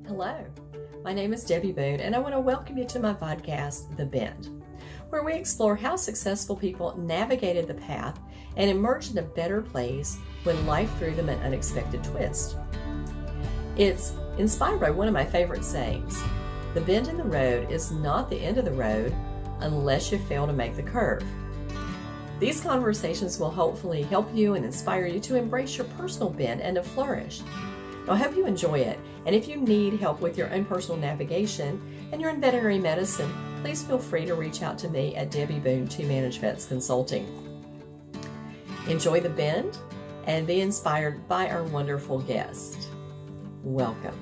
Hello, my name is Debbie Boone, and I want to welcome you to my podcast, The Bend, where we explore how successful people navigated the path and emerged in a better place when life threw them an unexpected twist. It's inspired by one of my favorite sayings: the bend in the road is not the end of the road unless you fail to make the curve. These conversations will hopefully help you and inspire you to embrace your personal bend and to flourish. I hope you enjoy it, and if you need help with your own personal navigation and you're in veterinary medicine, please feel free to reach out to me at Debbie Boone to Manage Vets Consulting. Enjoy the bend and be inspired by our wonderful guest. Welcome.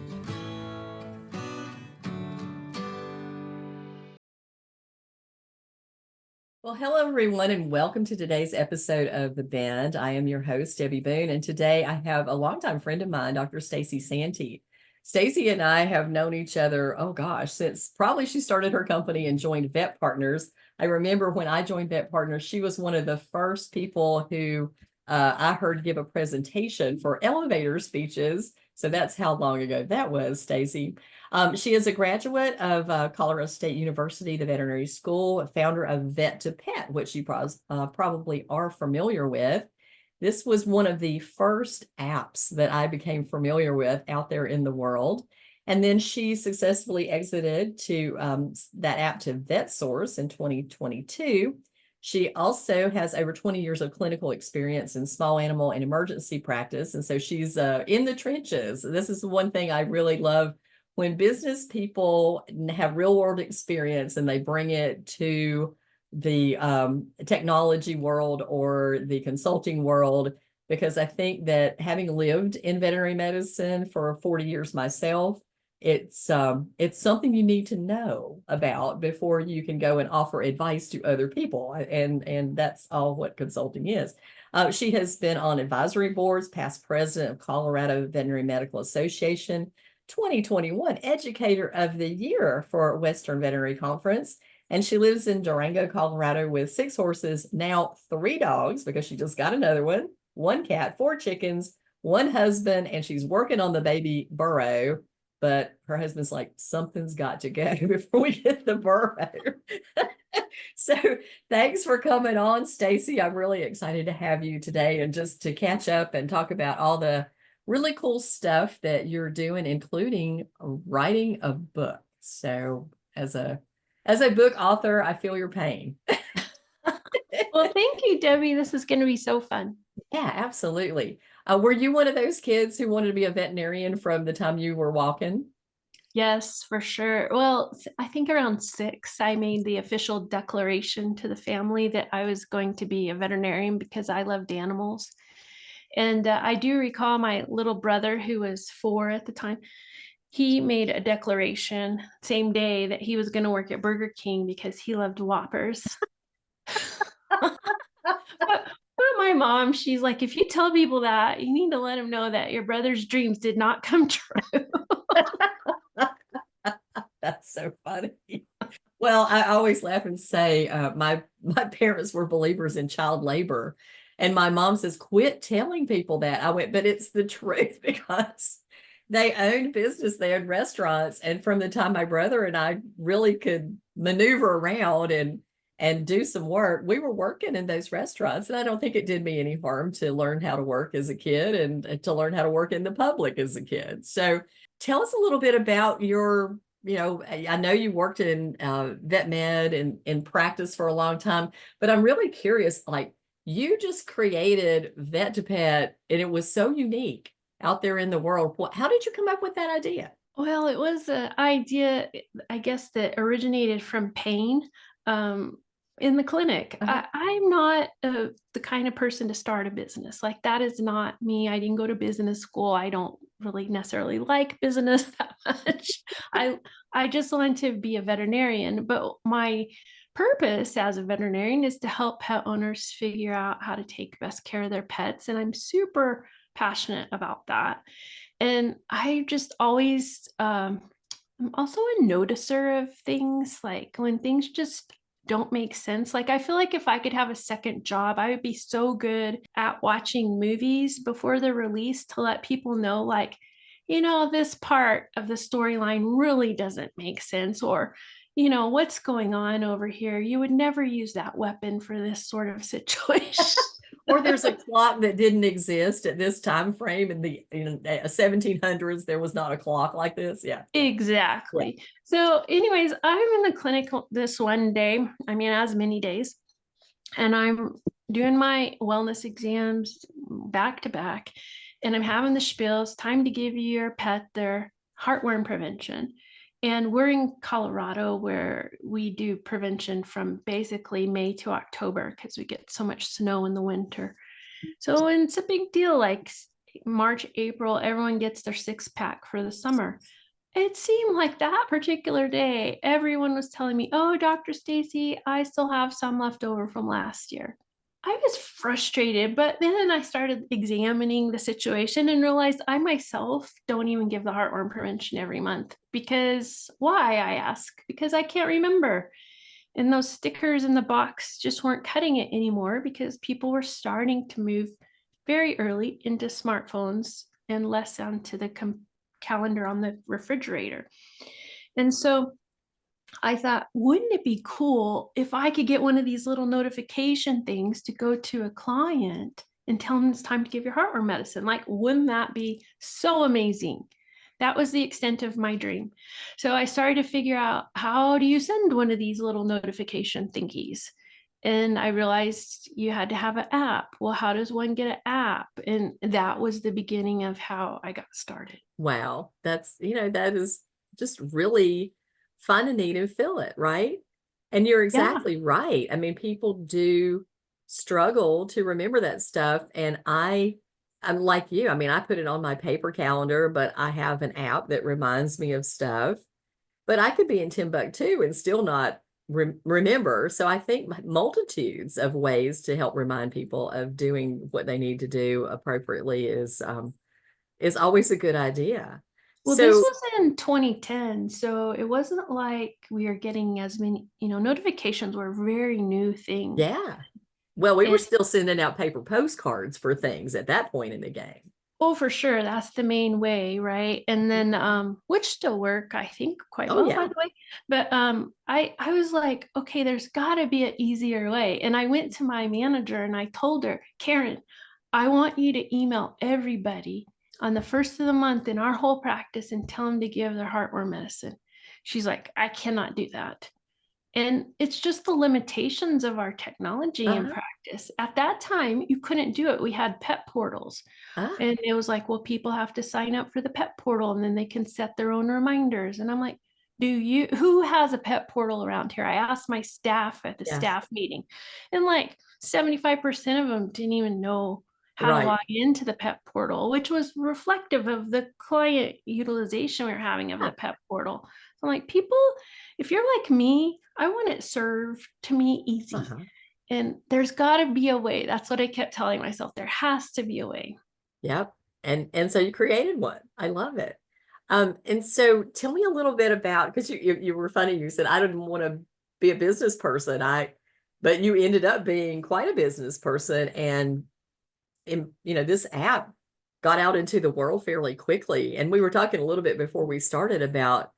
Well, hello everyone, and welcome to today's episode of The Bend. I am your host, Debbie Boone, and today I have a longtime friend of mine, Dr. Stacee Santi. Stacee and I have known each other, since probably she started her company and joined Vet Partners. I remember when I joined Vet Partners, she was one of the first people who I heard give a presentation for elevator speeches. So that's how long ago that was, Stacee. She is a graduate of Colorado State University, the veterinary school, a founder of Vet to Pet, which you probably are familiar with. This was one of the first apps that I became familiar with out there in the world. And then she successfully exited to that app to VetSource in 2022. She also has over 20 years of clinical experience in small animal and emergency practice. And so she's in the trenches. This is one thing I really love, when business people have real world experience and they bring it to the technology world or the consulting world, because I think that having lived in veterinary medicine for 40 years myself, it's something you need to know about before you can go and offer advice to other people. And that's all what consulting is. She has been on advisory boards, past president of Colorado Veterinary Medical Association, 2021 Educator of the Year for Western Veterinary Conference. And she lives in Durango, Colorado with 6 horses, now 3 dogs, because she just got another one, 1 cat, 4 chickens, 1 husband, and she's working on the baby burro. But her husband's like, something's got to go before we get the burro. So thanks for coming on, Stacee. I'm really excited to have you today and just to catch up and talk about all the really cool stuff that you're doing, including writing a book. So as a book author, I feel your pain. Well, thank you, Debbie. This is going to be so fun. Yeah, absolutely. Were you one of those kids who wanted to be a veterinarian from the time you were walking? Yes, for sure. Well, I think around 6, I made the official declaration to the family that I was going to be a veterinarian because I loved animals. And I do recall my little brother, who was 4 at the time, he made a declaration same day that he was going to work at Burger King because he loved Whoppers. But my mom, she's like, if you tell people that, you need to let them know that your brother's dreams did not come true. That's so funny. Well, I always laugh and say my parents were believers in child labor. And my mom says, quit telling people that. I went, but it's the truth, because they owned business, they owned restaurants. And from the time my brother and I really could maneuver around and do some work, we were working in those restaurants. And I don't think it did me any harm to learn how to work as a kid and to learn how to work in the public as a kid. So tell us a little bit about your, I know you worked in vet med and in practice for a long time, but I'm really curious, like, you just created Vet to Pet and it was so unique out there in the world. How did you come up with that idea? Well, it was an idea, I guess, that originated from pain in the clinic. I'm not the kind of person to start a business. Like, that is not me. I didn't go to business school. I don't really necessarily like business that much. I just wanted to be a veterinarian. But my purpose as a veterinarian is to help pet owners figure out how to take best care of their pets. And I'm super passionate about that. And I just always, I'm also a noticer of things, like when things just don't make sense. Like, I feel like if I could have a second job, I would be so good at watching movies before they're released to let people know, like, this part of the storyline really doesn't make sense, or, what's going on over here? You would never use that weapon for this sort of situation. Or there's a clock that didn't exist at this time frame in the 1700s. There was not a clock like this. Yeah. Yeah. Exactly. So, anyways, I'm in the clinic this one day. I mean, as many days, and I'm doing my wellness exams back to back, and I'm having the spiel. It's time to give your pet their heartworm prevention. And we're in Colorado, where we do prevention from basically May to October because we get so much snow in the winter. So it's a big deal. Like March, April, everyone gets their 6-pack for the summer. It seemed like that particular day, everyone was telling me, "Oh, Dr. Stacee, I still have some left over from last year." I was frustrated, but then I started examining the situation and realized I myself don't even give the heartworm prevention every month. Because why, I ask? Because I can't remember. And those stickers in the box just weren't cutting it anymore, because people were starting to move very early into smartphones and less onto the calendar on the refrigerator. And so I thought, wouldn't it be cool if I could get one of these little notification things to go to a client and tell them it's time to give your heartworm medicine? Like, wouldn't that be so amazing? That was the extent of my dream. So I started to figure out, how do you send one of these little notification thingies? And I realized you had to have an app. Well, how does one get an app? And that was the beginning of how I got started. Wow. That is just really fun and neat and feel it, right? And you're Yeah. exactly right. I mean, people do struggle to remember that stuff. And I'm like you. I mean, I put it on my paper calendar, but I have an app that reminds me of stuff. But I could be in Timbuktu and still not remember. So I think multitudes of ways to help remind people of doing what they need to do appropriately is always a good idea. Well, this So was in 2010, so it wasn't like we are getting as many, notifications were a very new thing. yeah, well, we were And still sending out paper postcards for things at that point in the game. oh, for sure, that's the main way, right? And then which still work, I think, quite Oh well, by yeah. the way. But I was like, okay, there's got to be an easier way. And I went to my manager and I told her, "Karen, I want you to email everybody on the first of the month in our whole practice and tell them to give their heartworm medicine." She's like, "I cannot do that." And it's just the limitations of our technology in Uh-huh. practice. At that time, you couldn't do it. We had pet portals. Ah, And it was like, well, people have to sign up for the pet portal and then they can set their own reminders. And I'm like, who has a pet portal around here? I asked my staff at the yeah, staff meeting, and like 75% of them didn't even know how to right. log into the pet portal, which was reflective of the client utilization we were having of Yeah. the pet portal. So I'm like, people, if you're like me, I want it served to me easy. Uh-huh. And there's got to be a way. That's what I kept telling myself. There has to be a way. Yep. And so you created one. I love it. And so tell me a little bit about, because you were funny. You said I didn't want to be a business person. But you ended up being quite a business person, and this app got out into the world fairly quickly. And we were talking a little bit before we started about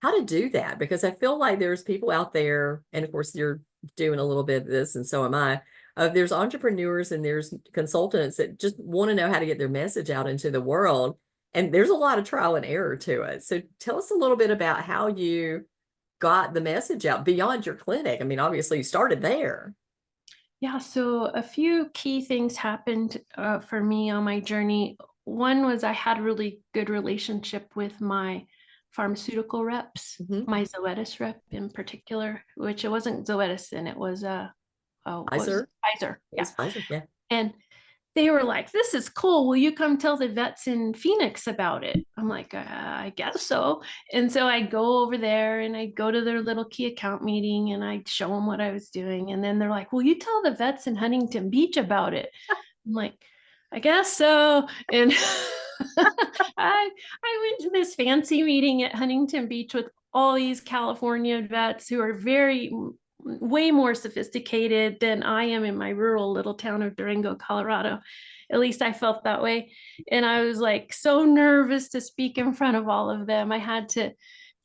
how to do that, because I feel like there's people out there, and of course you're doing a little bit of this, and so am I. There's entrepreneurs and there's consultants that just want to know how to get their message out into the world. And there's a lot of trial and error to it. So tell us a little bit about how you got the message out beyond your clinic. I mean, obviously you started there. Yeah, so a few key things happened for me on my journey. One was I had a really good relationship with my pharmaceutical reps, Mhm. my Zoetis rep in particular, which it wasn't Zoetis, and it was was Pfizer. Pfizer. It Yeah. was Pfizer. Yeah. And they were like, "This is cool. Will you come tell the vets in Phoenix about it?" I'm like, I guess so. And so I go over there and I go to their little key account meeting and I show them what I was doing. And then they're like, "Will you tell the vets in Huntington Beach about it?" I'm like, "I guess so." And I went to this fancy meeting at Huntington Beach with all these California vets who are way more sophisticated than I am in my rural little town of Durango, Colorado. At least I felt that way. And I was like so nervous to speak in front of all of them. I had to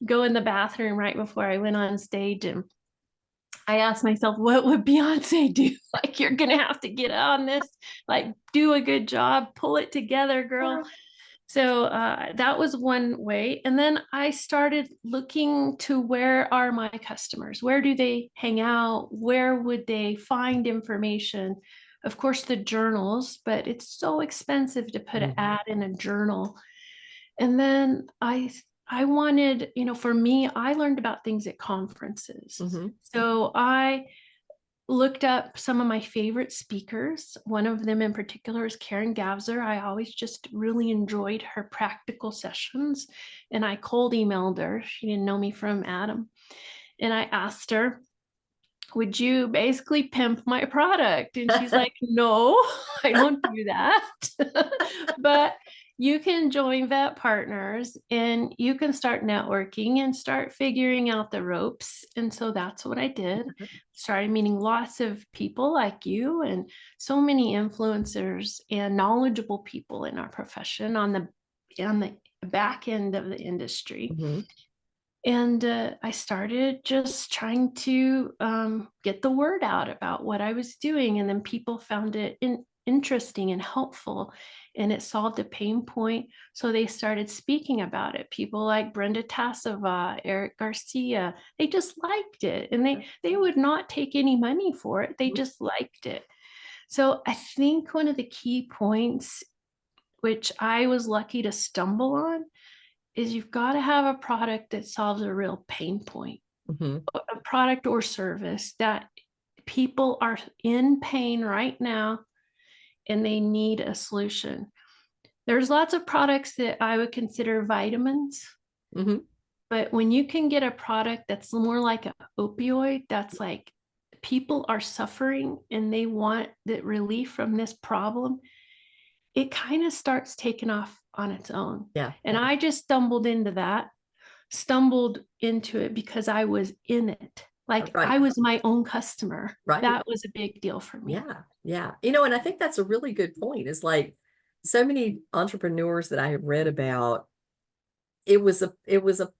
go in the bathroom right before I went on stage, and I asked myself, what would Beyonce do? Like, you're going to have to get on this, like, do a good job, pull it together, girl. So that was one way. And then I started looking to, where are my customers? Where do they hang out? Where would they find information? Of course, the journals, but it's so expensive to put an ad in a journal. And then I wanted, for me, I learned about things at conferences. So I looked up some of my favorite speakers. One of them in particular is Karen Gavzer. I always just really enjoyed her practical sessions. And I cold emailed her. She didn't know me from Adam. And I asked her, would you basically pimp my product? And she's like, no, I don't do that. But you can join Vet Partners and you can start networking and start figuring out the ropes. And so that's what I did. Started meeting lots of people like you and so many influencers and knowledgeable people in our profession on the back end of the industry. And I started just trying to get the word out about what I was doing. And then people found it interesting and helpful, and it solved a pain point. So they started speaking about it. People like Brenda Tassava, Eric Garcia, they just liked it. And they would not take any money for it. They just liked it. So I think one of the key points, which I was lucky to stumble on, is you've got to have a product that solves a real pain point, a product or service that people are in pain right now and they need a solution. There's lots of products that I would consider vitamins, but when you can get a product that's more like an opioid, that's like people are suffering and they want the relief from this problem, it kind of starts taking off on its own. And I just stumbled into it because I was in it. Like I was my own customer. That was a big deal for me. Yeah. And I think that's a really good point. Is like so many entrepreneurs that I have read about, it was a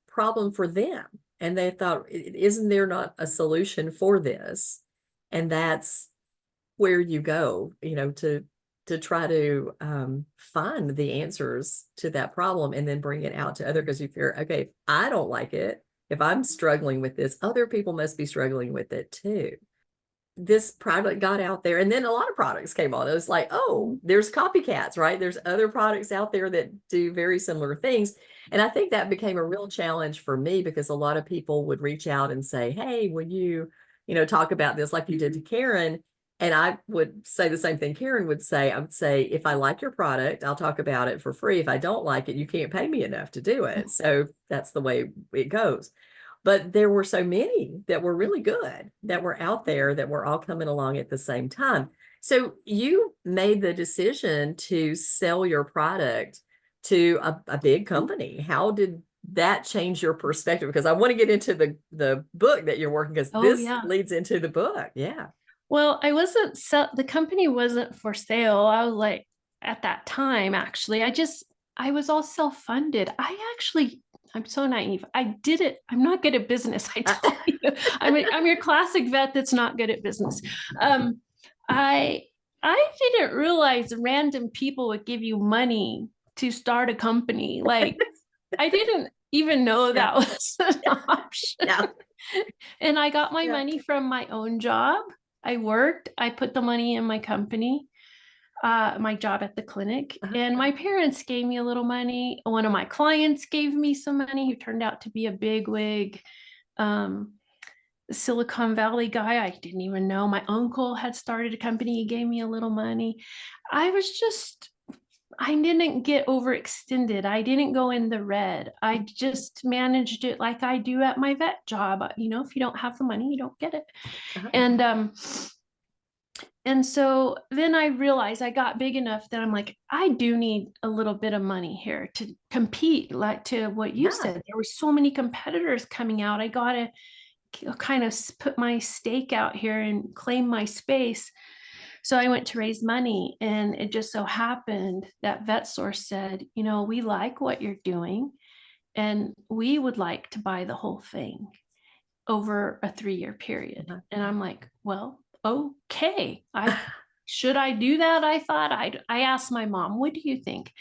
problem for them. And they thought, isn't there not a solution for this? And that's where you go, to try to find the answers to that problem and then bring it out to others. Because you figure, okay, if I don't like it, if I'm struggling with this, other people must be struggling with it too. This product got out there, and then a lot of products came on. It was like, oh, there's copycats, right? There's other products out there that do very similar things. And I think that became a real challenge for me, because a lot of people would reach out and say, hey, would you, talk about this like you did to Karen? And I would say the same thing Karen would say. I would say, if I like your product, I'll talk about it for free. If I don't like it, you can't pay me enough to do it. So that's the way it goes. But there were so many that were really good, that were out there, that were all coming along at the same time. So you made the decision to sell your product to a big company. How did that change your perspective? Because I want to get into the book that you're working, because this leads into the book. Yeah. Well, the company wasn't for sale. I was like, at that time, actually, I was all self-funded. I'm so naive. I did it. I'm not good at business. I tell you, I'm your classic vet that's not good at business. I didn't realize random people would give you money to start a company. Like, I didn't even know that was an option. And I got my money from my own job. I worked, I put the money in my company, my job at the clinic, and my parents gave me a little money. One of my clients gave me some money, who turned out to be a bigwig, Silicon Valley guy. I didn't even know. My uncle had started a company. He gave me a little money. I didn't get overextended. I didn't go in the red. I just managed it like I do at my vet job. If you don't have the money, you don't get it. And so then I realized I got big enough that I'm like, I do need a little bit of money here to compete. Like, to what you said, there were so many competitors coming out. I got to kind of put my stake out here and claim my space. So I went to raise money, and it just so happened that VetSource said, we like what you're doing, and we would like to buy the whole thing over a 3-year period. Uh-huh. And I'm like, well, okay. Should I do that? I thought I asked my mom, what do you think?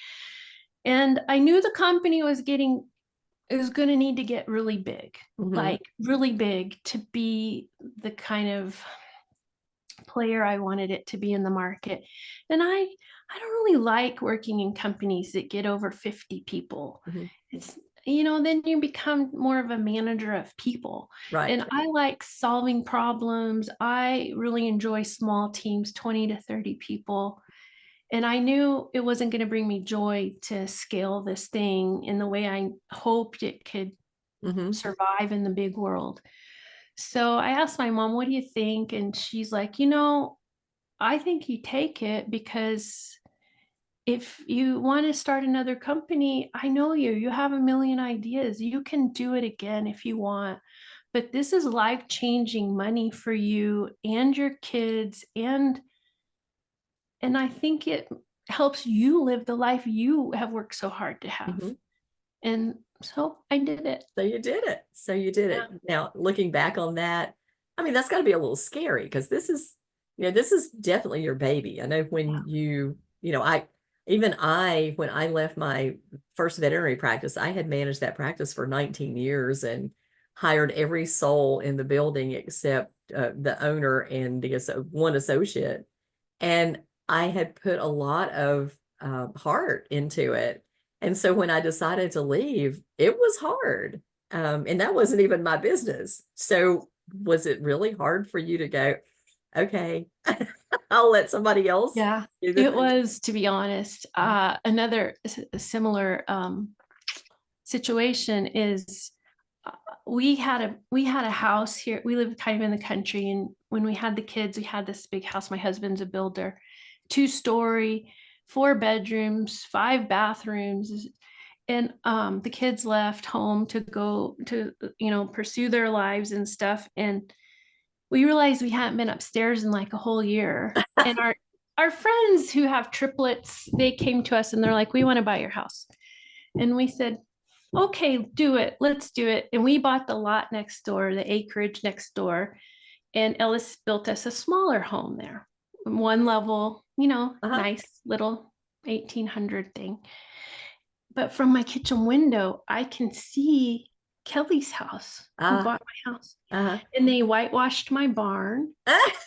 And I knew the company was going to need to get really big, like really big, to be the kind of player I wanted it to be in the market. And I don't really like working in companies that get over 50 people. It's, then you become more of a manager of people. Right. And I like solving problems. I really enjoy small teams, 20 to 30 people. And I knew it wasn't going to bring me joy to scale this thing in the way I hoped it could survive in the big world. So I asked my mom, what do you think? And she's like, I think you take it, because if you want to start another company, I know you have a million ideas. You can do it again if you want. But this is life-changing money for you and your kids. And I think it helps you live the life you have worked so hard to have. And so I did it. So you did it. So you did it. Now, looking back on that, I mean, that's got to be a little scary, because this is definitely your baby. I know when when I left my first veterinary practice, I had managed that practice for 19 years and hired every soul in the building except the owner and one associate. And I had put a lot of heart into it. And so when I decided to leave, it was hard. And that wasn't even my business. So was it really hard for you to go, okay, I'll let somebody else? Yeah, it was, to be honest. Another similar situation is we had a house here. We live kind of in the country, and when we had the kids, we had this big house. My husband's a builder, 2-story, 4 bedrooms, 5 bathrooms. And the kids left home to go to, pursue their lives and stuff. And we realized we hadn't been upstairs in like a whole year. And our friends who have triplets, they came to us and they're like, we want to buy your house. And we said, okay, do it. Let's do it. And we bought the lot next door, the acreage next door. And Ellis built us a smaller home there, 1 level, nice little 1800 thing. But from my kitchen window, I can see Kelly's house, who bought my house. And they whitewashed my barn.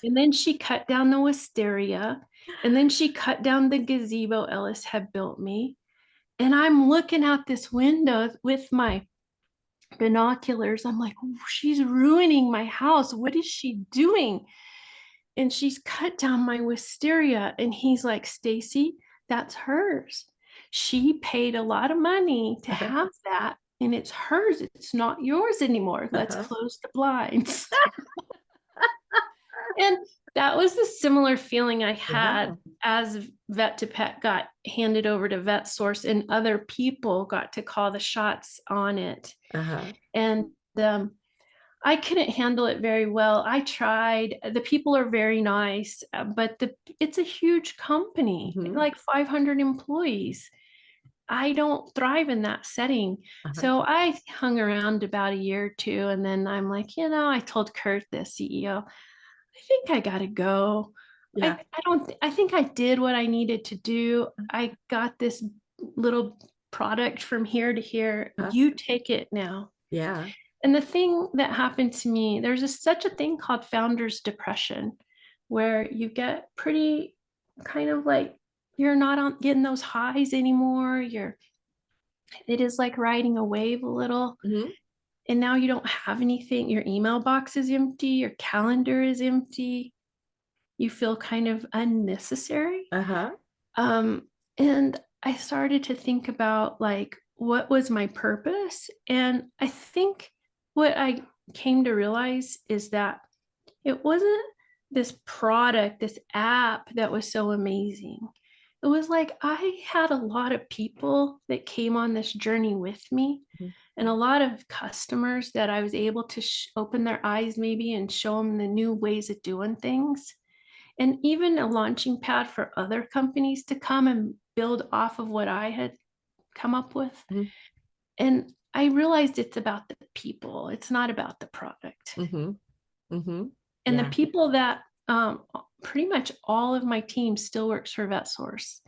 And then she cut down the wisteria. And then she cut down the gazebo Ellis had built me. And I'm looking out this window with my binoculars. I'm like, oh, she's ruining my house. What is she doing? And she's cut down my wisteria. And he's like, Stacee, that's hers. She paid a lot of money to have that, and it's hers. It's not yours anymore. Let's close the blinds. And that was the similar feeling I had as Vet to Pet got handed over to VetSource, and other people got to call the shots on it. And I couldn't handle it very well. I tried. The people are very nice, but it's a huge company, like 500 employees. I don't thrive in that setting. So I hung around about a year or two, and then I'm like, I told Kurt, the CEO, I think I gotta go. I think I did what I needed to do. I got this little product from here to here. You take it now. Yeah. And the thing that happened to me, there's such a thing called founder's depression, where you get pretty kind of like, you're not getting those highs anymore. It is like riding a wave a little. And now you don't have anything. Your email box is empty. Your calendar is empty. You feel kind of unnecessary. And I started to think about, like, what was my purpose? And I think what I came to realize is that it wasn't this product, this app that was so amazing. It was like I had a lot of people that came on this journey with me, and a lot of customers that I was able to open their eyes maybe and show them the new ways of doing things. and even a launching pad for other companies to come and build off of what I had come up with. Mhm. And I realized it's about the people, it's not about the product. Mhm. Mhm. And the Yeah. people that pretty much all of my team still works for VetSource.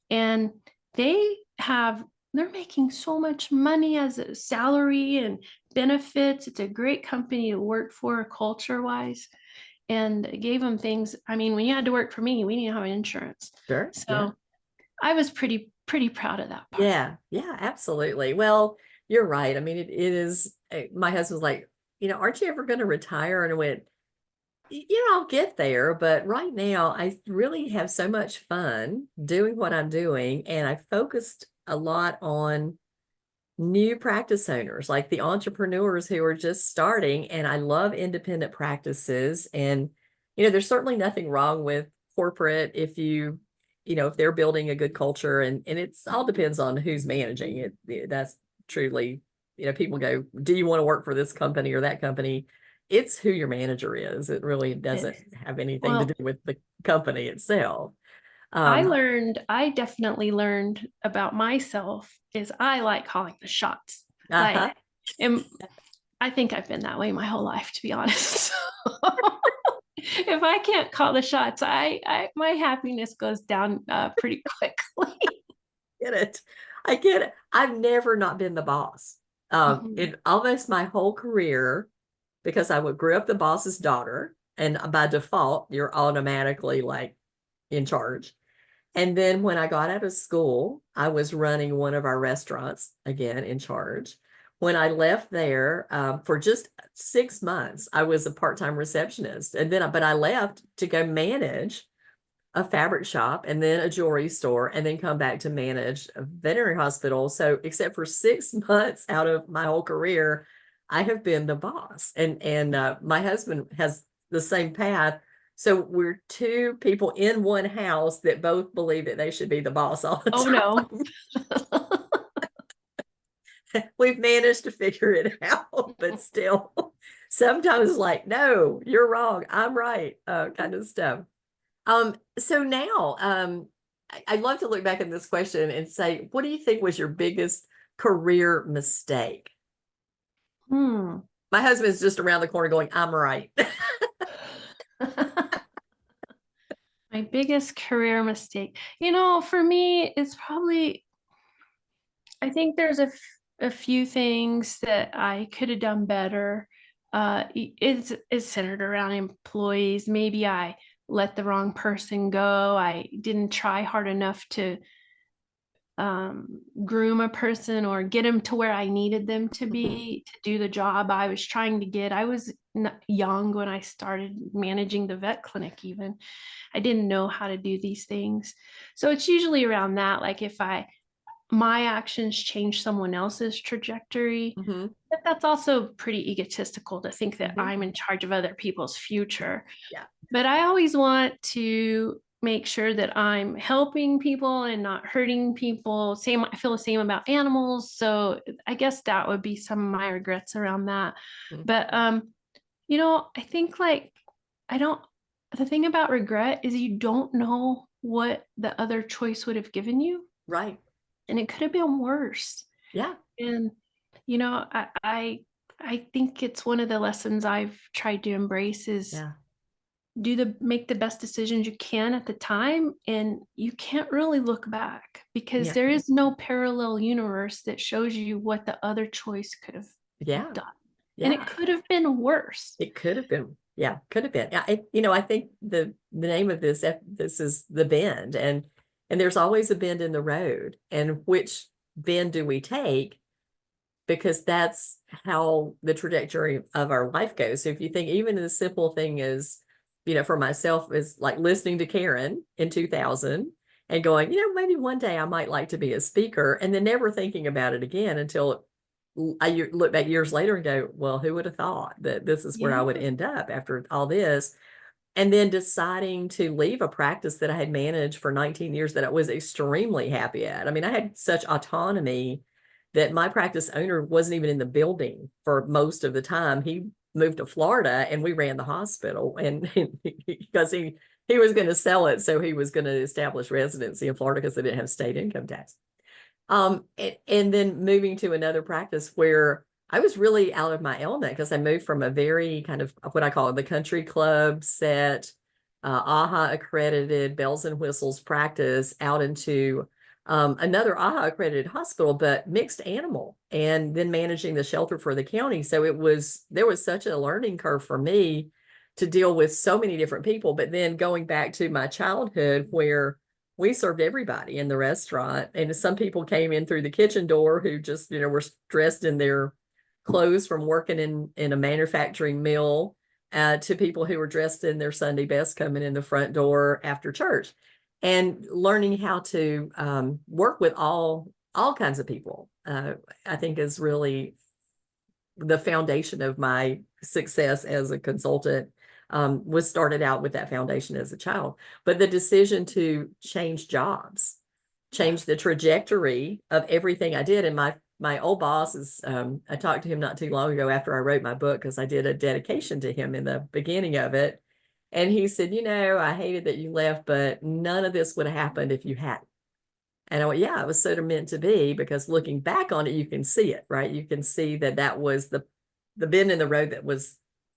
And they have, they're making so much money as a salary and benefits. It's a great company to work for culture wise. And it gave them things. I mean, when you had to work for me, we didn't have insurance. Sure. Yeah. So I was pretty proud of that part. Yeah. Yeah. Absolutely. Well, you're right. I mean, it is. My husband's like, aren't you ever going to retire? And I went, I'll get there. But right now, I really have so much fun doing what I'm doing. And I focused a lot on new practice owners, like the entrepreneurs who are just starting. And I love independent practices. And, there's certainly nothing wrong with corporate if they're building a good culture, and it's all depends on who's managing it. That's truly, people go, do you want to work for this company or that company? It's who your manager is. It really doesn't have anything to do Well, with the company itself. I Um, I definitely learned about myself is I like calling the shots. Like, uh-huh. and I think I've been that way my whole life, to be honest. If I can't call the shots, my happiness goes down pretty quickly. Get it. I get it. I've never not been the boss. Mhm. In almost my whole career, because grew up the boss's daughter, and by default, you're automatically like in charge. And then when I got out of school, I was running one of our restaurants, again, in charge. When I left there for just 6 months, I was a part-time receptionist. But I left to go manage a fabric shop and then a jewelry store and then come back to manage a veterinary hospital. So except for 6 months out of my whole career, I have been the boss. And my husband has the same path. So we're two people in one house that both believe that they should be the boss all the Oh time. no. We've managed to figure it out, but still sometimes like, no, you're wrong, I'm right, kind of stuff. So now, I'd love to look back at this question and say, what do you think was your biggest career mistake? Hmm. My husband's just around the corner going, I'm right. My biggest career mistake. For me, it's probably, I think there's a few things that I could have done better. It's centered around employees. Maybe I let the wrong person go. I didn't try hard enough to groom a person or get them to where I needed them to be to do the job I was trying to get. I was young when I started managing the vet clinic, even. I didn't know how to do these things. So it's usually around that. Like if my actions change someone else's trajectory, Hmm. but that's also pretty egotistical to think that Hmm. I'm in charge of other people's future. Yeah. But I always want to make sure that I'm helping people and not hurting people. Same, I feel the same about animals. So I guess that would be some of my regrets around that. Mhm. But I think like I don't the thing about regret is you don't know what the other choice would have given you. Right. And it could have been worse. Yeah. And I think it's one of the lessons I've tried to embrace is Yeah. make the best decisions you can at the time, and you can't really look back because Yeah. there is no parallel universe that shows you what the other choice could have Yeah. done, and it Yeah. could have been worse. It could have been. Yeah, could have been. Yeah, I think the name of this is the bend, and there's always a bend in the road. And which bend do we take? Because that's how the trajectory of our life goes. So if you think even the simple thing is, for myself is like listening to Karen in 2000 and going, maybe one day I might like to be a speaker, and then never thinking about it again until I look back years later and go, well, who would have thought that this is where I would Yeah. end up after all this? And then deciding to leave a practice that I had managed for 19 years that I was extremely happy at. I mean, I had such autonomy that my practice owner wasn't even in the building for most of the time. He moved to Florida and we ran the hospital, and because he he was going to sell it. So he was going to establish residency in Florida because they didn't have state income tax. And then moving to another practice where I was really out of my element because I moved from a very kind of what I call the country club set, AHA accredited bells and whistles practice out into another AHA accredited hospital, but mixed animal, and then managing the shelter for the county. So there was such a learning curve for me to deal with so many different people. But then going back to my childhood where we served everybody in the restaurant, and some people came in through the kitchen door who just, were dressed in their clothes from working in a manufacturing mill, to people who were dressed in their Sunday best coming in the front door after church, and learning how to work with all kinds of people. I think is really the foundation of my success as a consultant. Was started out with that foundation as a child, but the decision to change jobs, change the trajectory of everything I did. And my old boss is, I talked to him not too long ago after I wrote my book, because I did a dedication to him in the beginning of it. And he said, I hated that you left, but none of this would have happened if you hadn't. And I went, yeah, it was sort of meant to be, because looking back on it, you can see it, right? You can see that was the bend in the road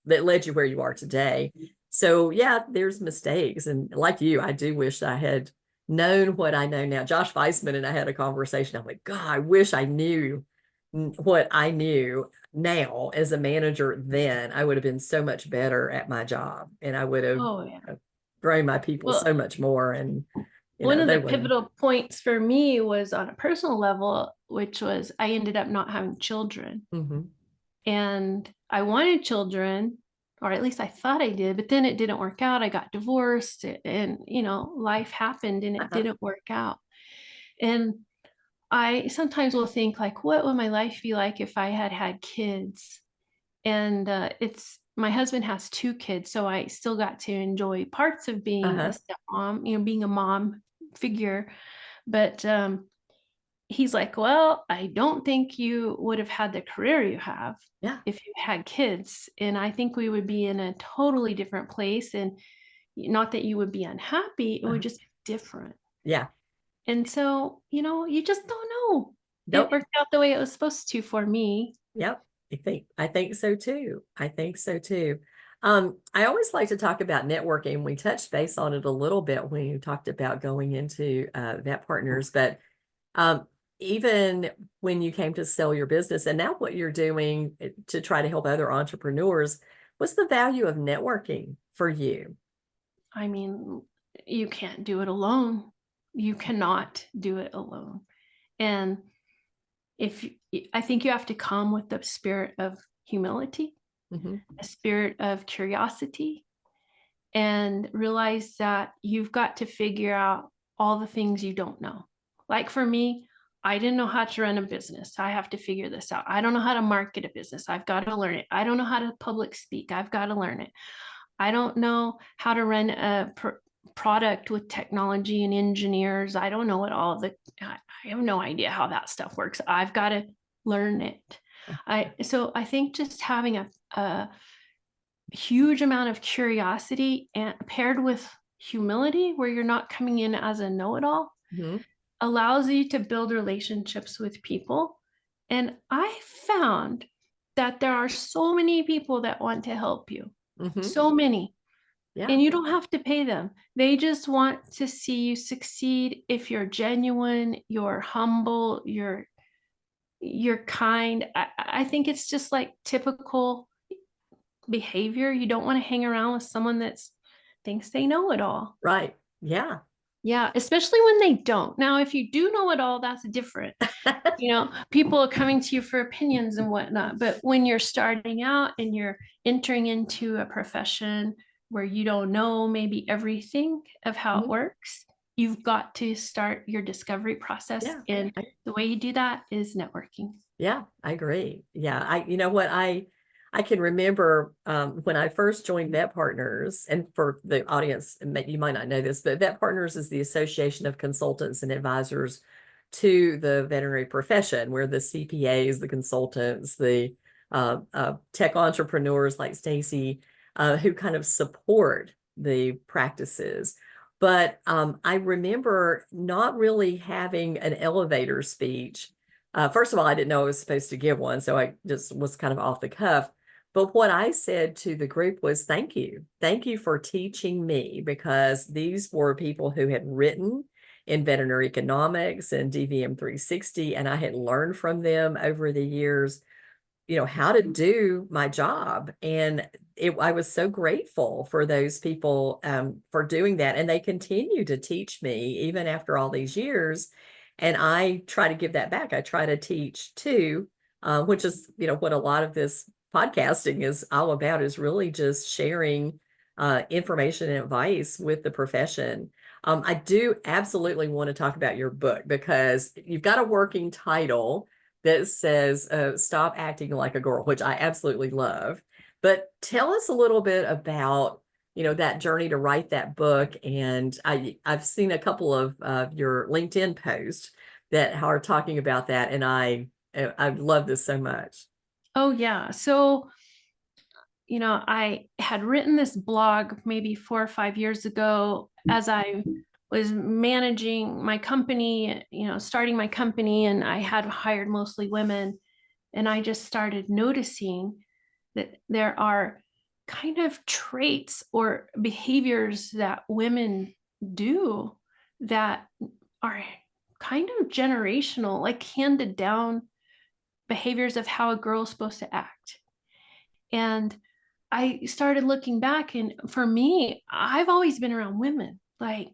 that led you where you are today. So yeah, there's mistakes. And like you, I do wish I had known what I know now. Josh Weissman and I had a conversation. I'm like, God, I wish I knew what I knew now as a manager then. I would have been so much better at my job, and I would have grown my people so much more. And one of the pivotal points for me was on a personal level, which was I ended up not having children. Mm-hmm. And I wanted children, or at least I thought I did, but then it didn't work out. I got divorced, and, life happened and it didn't work out. And I sometimes will think, like, what would my life be like if I had had kids? And my husband has 2 kids, so I still got to enjoy parts of being a stepmom, being a mom figure. But he's like, well, I don't think you would have had the career you have if you had kids. And I think we would be in a totally different place. And not that you would be unhappy, it would just be different. Yeah. And so, you just don't know. Nope. It worked out the way it was supposed to for me. Yep. I think so too. I think so too. I always like to talk about networking. We touched base on it a little bit when you talked about going into Vet Partners, but even when you came to sell your business, and now what you're doing to try to help other entrepreneurs, what's the value of networking for you? I mean, you can't do it alone. You cannot do it alone. And I think you have to come with the spirit of humility, a spirit of curiosity, and realize that you've got to figure out all the things you don't know. Like for me, I didn't know how to run a business. I have to figure this out. I don't know how to market a business. I've got to learn it. I don't know how to public speak. I've got to learn it. I don't know how to run a product with technology and engineers. I don't know what I have no idea how that stuff works. I've got to learn it. So I think just having a huge amount of curiosity and paired with humility, where you're not coming in as a know-it-all, allows you to build relationships with people. And I found that there are so many people that want to help you. So many. Yeah. And you don't have to pay them. They just want to see you succeed. If you're genuine, you're humble, you're kind. I think it's just like typical behavior. You don't want to hang around with someone that thinks they know it all. Right. Yeah. Yeah, especially when they don't. Now, if you do know it all, that's different. People are coming to you for opinions and whatnot. But when you're starting out and you're entering into a profession where you don't know maybe everything of how it works, you've got to start your discovery process. Yeah. And the way you do that is networking. Yeah, I agree. Yeah. You know what? I can remember when I first joined Vet Partners, and for the audience, you might not know this, but Vet Partners is the association of consultants and advisors to the veterinary profession, where the CPAs, the consultants, the tech entrepreneurs like Stacee, who kind of support the practices. But I remember not really having an elevator speech. First of all, I didn't know I was supposed to give one, so I just was kind of off the cuff. But what I said to the group was, thank you. Thank you for teaching me, because these were people who had written in veterinary economics and DVM 360, and I had learned from them over the years, how to do my job. And I was so grateful for those people for doing that. And they continue to teach me even after all these years. And I try to give that back. I try to teach too, which is, what a lot of this podcasting is all about, is really just sharing information and advice with the profession. I do absolutely want to talk about your book, because you've got a working title that says Stop Acting Like a Girl, which I absolutely love. But tell us a little bit about, that journey to write that book. And I've seen a couple of your LinkedIn posts that are talking about that. And I love this so much. Oh, yeah. So, I had written this blog maybe 4 or 5 years ago as I was managing my company, starting my company, and I had hired mostly women. And I just started noticing that there are kind of traits or behaviors that women do that are kind of generational, like handed down behaviors of how a girl is supposed to act. And I started looking back, and for me, I've always been around women. Like,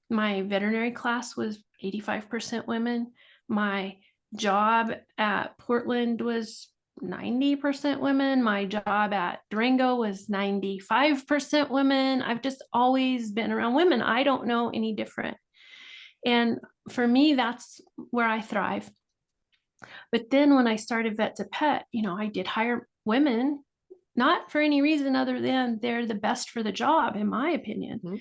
my veterinary class was 85% women. My job at Portland was 90% women. My job at Durango was 95% women. I've just always been around women. I don't know any different. And for me, that's where I thrive. But then when I started Vet to Pet, I did hire women, not for any reason other than they're the best for the job, in my opinion. Mm-hmm.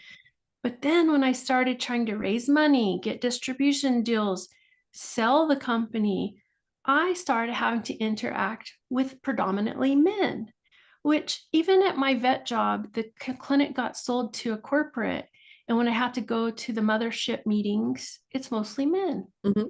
But then when I started trying to raise money, get distribution deals, sell the company, I started having to interact with predominantly men, which even at my vet job, the clinic got sold to a corporate. And when I had to go to the mothership meetings, it's mostly men. Mm-hmm.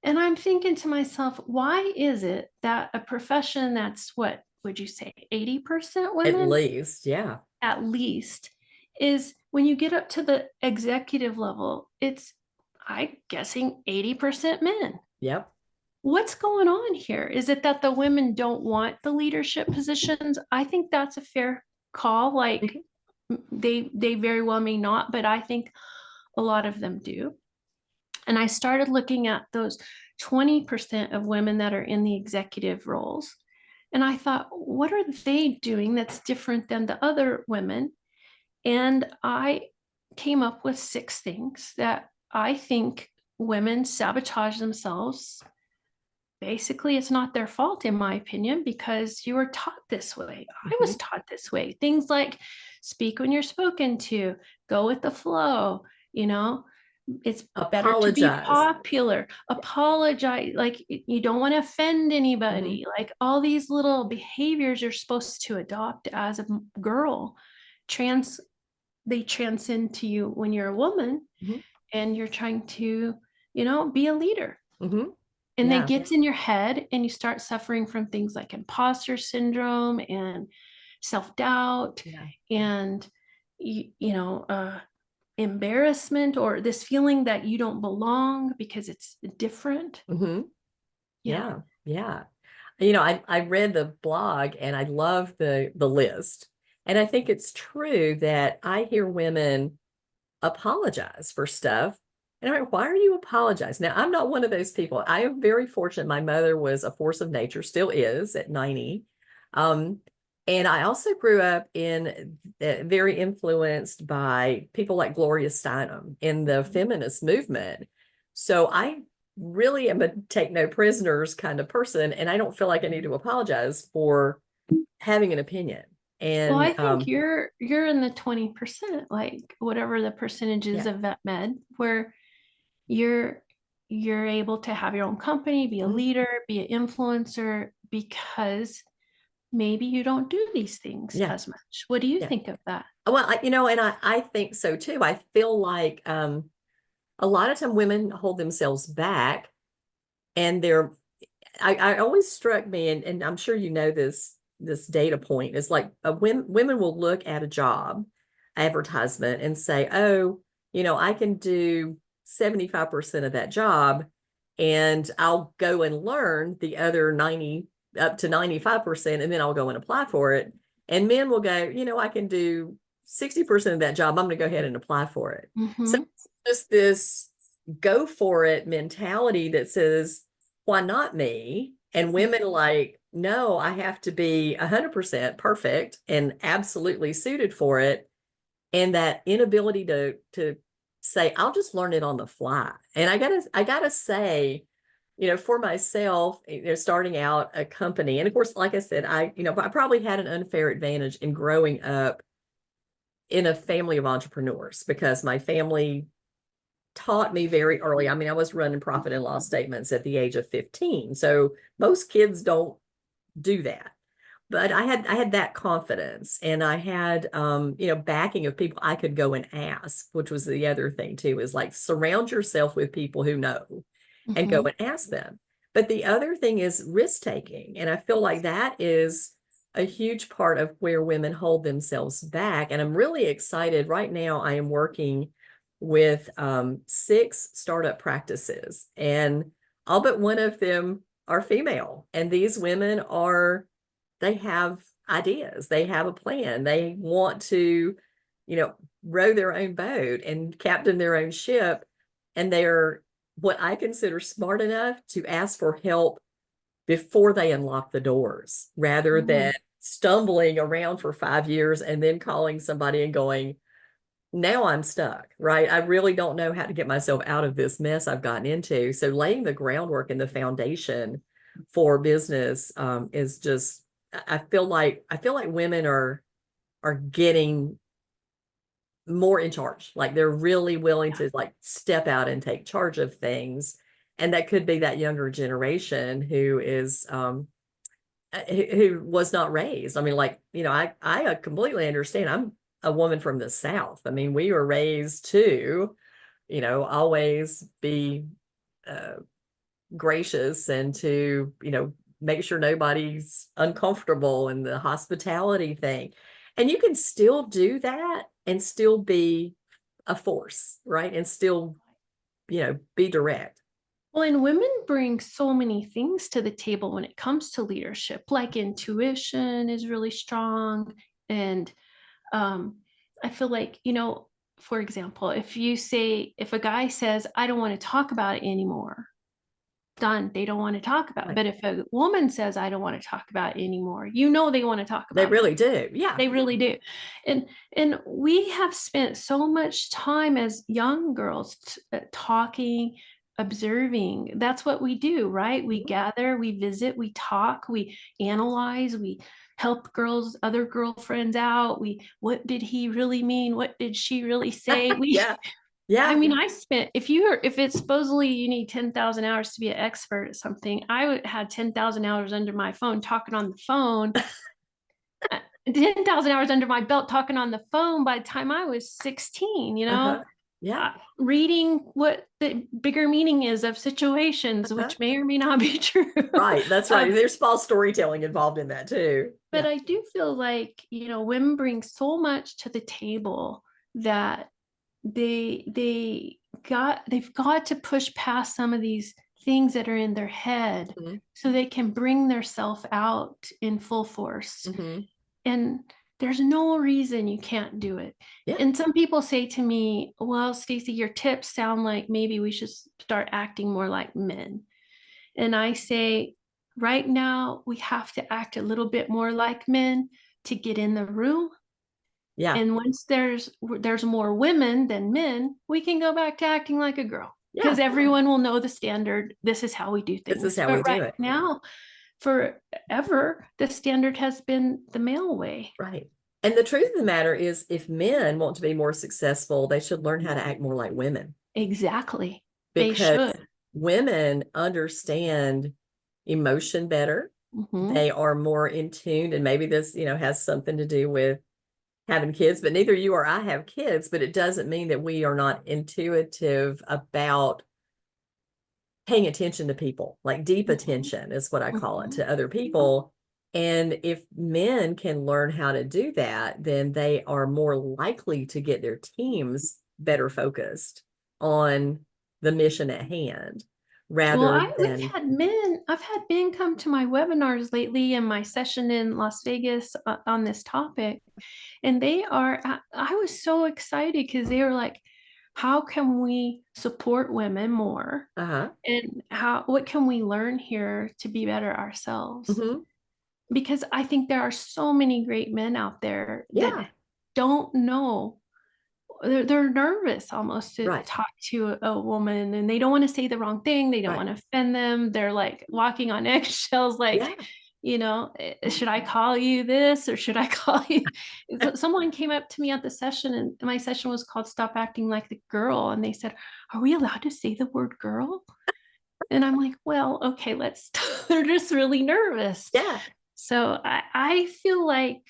And I'm thinking to myself, why is it that a profession that's, what would you say, 80% At women? least, yeah. At least, is when you get up to the executive level, it's, I'm guessing, 80% men. Yep. What's going on here? Is it that the women don't want the leadership positions? I think that's a fair call. Like, they very well may not, but I think a lot of them do. And I started looking at those 20% of women that are in the executive roles. And I thought, what are they doing that's different than the other women? And I came up with 6 things that I think women sabotage themselves. Basically, it's not their fault, in my opinion, because you were taught this way. I was taught this way. Things like speak when you're spoken to, go with the flow, it's better to be Apologize. popular, apologize, like you don't want to offend anybody, like all these little behaviors you're supposed to adopt as a girl. They transcend to you when you're a woman Mm-hmm. and you're trying to, be a leader. Mm-hmm. And they Yeah. get in your head and you start suffering from things like imposter syndrome and self-doubt Yeah. and embarrassment, or this feeling that you don't belong because it's different. Mm-hmm. Yeah. Yeah. Yeah. I read the blog and I love the list. And I think it's true that I hear women apologize for stuff. And I'm like, why are you apologizing? Now, I'm not one of those people. I am very fortunate. My mother was a force of nature, still is at 90. Um, and I also grew up in very influenced by people like Gloria Steinem in the feminist movement. So I really am a take no prisoners kind of person. And I don't feel like I need to apologize for having an opinion. Well, And I think you're in the 20%, like whatever the percentage is yeah. of vet med, where you're you're able to have your own company, be a Mhm. leader, be an influencer, because maybe you don't do these things Yeah. as much. What do you Yeah. think of that? Well, and I think so too. I feel like a lot of time women hold themselves back, and I always struck me, and I'm sure you know this data point is like women will look at a job advertisement and say, oh, I can do 75% of that job, and I'll go and learn the other 90 up to 95%, and then I'll go and apply for it. And men will go, I can do 60% of that job. I'm going to go ahead and apply for it. So Mm-hmm. it's just this go for it mentality that says, why not me? And women like, no, I have to be 100% perfect and absolutely suited for it. And that inability to say, I'll just learn it on the fly. And I gotta say, for myself, starting out a company, and of course, like I said, I probably had an unfair advantage in growing up in a family of entrepreneurs because my family taught me very early. I mean, I was running profit and loss statements at the age of 15. So most kids don't do that. But I had that confidence, and I had backing of people I could go and ask, which was the other thing too, is like surround yourself with people who know and go Mm-hmm. and ask them. But the other thing is risk taking. And I feel like that is a huge part of where women hold themselves back. And I'm really excited. Right now, I am working with 6 startup practices, and all but one of them are female. And these women they have ideas, they have a plan, they want to, row their own boat and captain their own ship. And they're what I consider smart enough to ask for help before they unlock the doors, rather than stumbling around for 5 years and then calling somebody and going, now I'm stuck, right? I really don't know how to get myself out of this mess I've gotten into. So laying the groundwork and the foundation for business is just, I feel like women are getting more in charge. Like they're really willing to like step out and take charge of things. And that could be that younger generation who is who was not raised. I mean, like, I completely understand. I'm a woman from the South. I mean, we were raised to, always be uh, gracious and to, make sure nobody's uncomfortable, and the hospitality thing. And you can still do that and still be a force, right? And still, be direct. Well, and women bring so many things to the table when it comes to leadership, like intuition is really strong. And um, I feel like, for example, if a guy says, I don't want to talk about it anymore, done, they don't want to talk about it. Right. But if a woman says, I don't want to talk about it anymore, they want to talk They about it. really do. Yeah. They really do. And we have spent so much time as young girls talking, observing. That's what we do, right? We gather, we visit, we talk, we analyze, we help other girlfriends out. What did he really mean? What did she really say? Yeah. I Yeah. mean, if it's supposedly you need 10,000 hours to be an expert at something, I would had 10,000 hours under my phone talking on the phone 10,000 hours under my belt talking on the phone by the time I was 16, Uh-huh. Yeah. reading what the bigger meaning is of situations, Uh-huh. which may or may not be true. Right. That's right. There's false storytelling involved in that too. But Yeah. I do feel like, women bring so much to the table that they've got to push past some of these things that are in their head Mm-hmm. so they can bring their self out in full force. Mm-hmm. And there's no reason you can't do it. Yeah. And some people say to me, well, Stacee, your tips sound like maybe we should start acting more like men. And I say, right now, we have to act a little bit more like men to get in the room. Yeah. And once there's more women than men, we can go back to acting like a girl because Yeah. everyone will know the standard. This is how we do This is things. how we But do right it. now, forever, the standard has been the male way. Right. And the truth of the matter is, if men want to be more successful, they should learn how to act more like women, Exactly. They because should. women understand emotion better. Mhm. They are more in tune, and maybe this, has something to do with having kids, but neither you or I have kids, but it doesn't mean that we are not intuitive about paying attention to people, like deep Mhm. attention is what I call it, Mhm. to other people. And if men can learn how to do that, then they are more likely to get their teams better focused on the mission at hand Well, rather than, I've had men come to my webinars lately and my session in Las Vegas on this topic. And I was so excited because they were like, how can we support women more? uh-huh. And what can we learn here to be better ourselves? Hmm. Because I think there are so many great men out there that Yeah, don't know. They're nervous almost to right, talk to a woman, and they don't want to say the wrong thing. They don't right. want to offend them. They're like walking on eggshells, like, Yeah. should I call you this or should I call you? Someone came up to me at the session, and my session was called Stop Acting Like the Girl. And they said, are we allowed to say the word girl? And I'm like, well, okay, let's, they're just really nervous. Yeah. So I feel like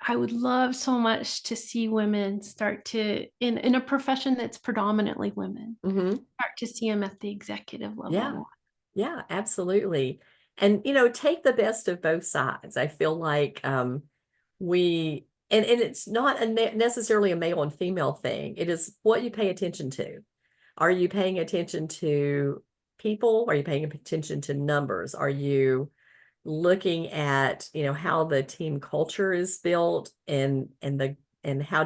I would love so much to see women start to, in a profession that's predominantly women, Hmm. start to see them at the executive level Yeah. more. Yeah, absolutely. And take the best of both sides. I feel like and it's not necessarily a male and female thing. It is what you pay attention to. Are you paying attention to people? Are you paying attention to numbers? Are you looking at, how the team culture is built, and how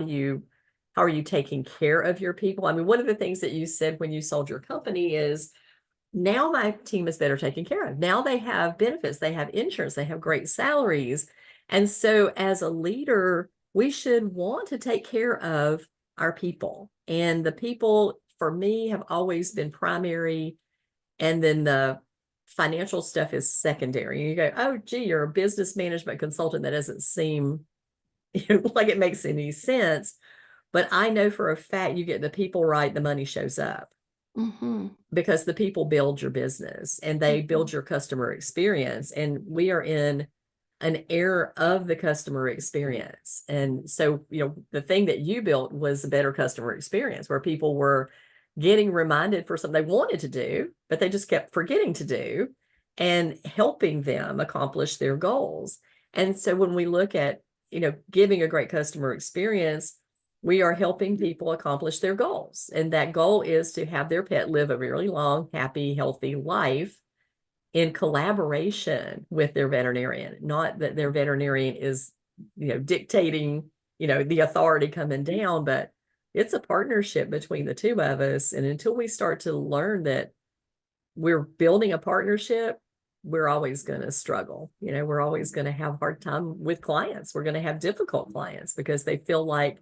are you taking care of your people? I mean, one of the things that you said when you sold your company is, now my team is better taken care of. Now they have benefits, they have insurance, they have great salaries. And so as a leader, we should want to take care of our people. And the people for me have always been primary. And then the financial stuff is secondary. You go, oh, gee, you're a business management consultant. That doesn't seem like it makes any sense. But I know for a fact you get the people right, the money shows up, Mm-hmm. because the people build your business and they Mm-hmm. build your customer experience. And we are in an era of the customer experience. And so, the thing that you built was a better customer experience where people were getting reminded for something they wanted to do, but they just kept forgetting to do, and helping them accomplish their goals. And so when we look at, giving a great customer experience, we are helping people accomplish their goals. And that goal is to have their pet live a really long, happy, healthy life in collaboration with their veterinarian, not that their veterinarian is, dictating, the authority coming down, but it's a partnership between the two of us. And until we start to learn that we're building a partnership, we're always going to struggle. We're always going to have a hard time with clients. We're going to have difficult clients because they feel like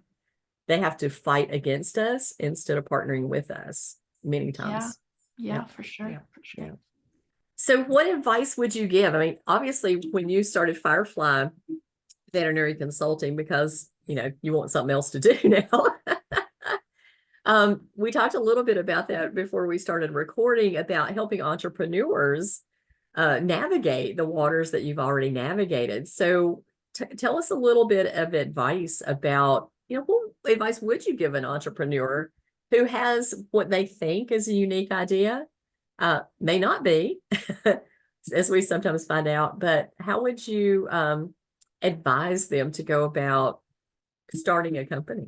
they have to fight against us instead of partnering with us many Yeah. times. Yeah. Yeah, for sure. Yeah. For sure. Yeah. So what advice would you give? I mean, obviously when you started Firefly Veterinary Consulting, because, you want something else to do now. We talked a little bit about that before we started recording, about helping entrepreneurs navigate the waters that you've already navigated. So tell us a little bit of advice about, what advice would you give an entrepreneur who has what they think is a unique idea? May not be, as we sometimes find out, but how would you advise them to go about starting a company?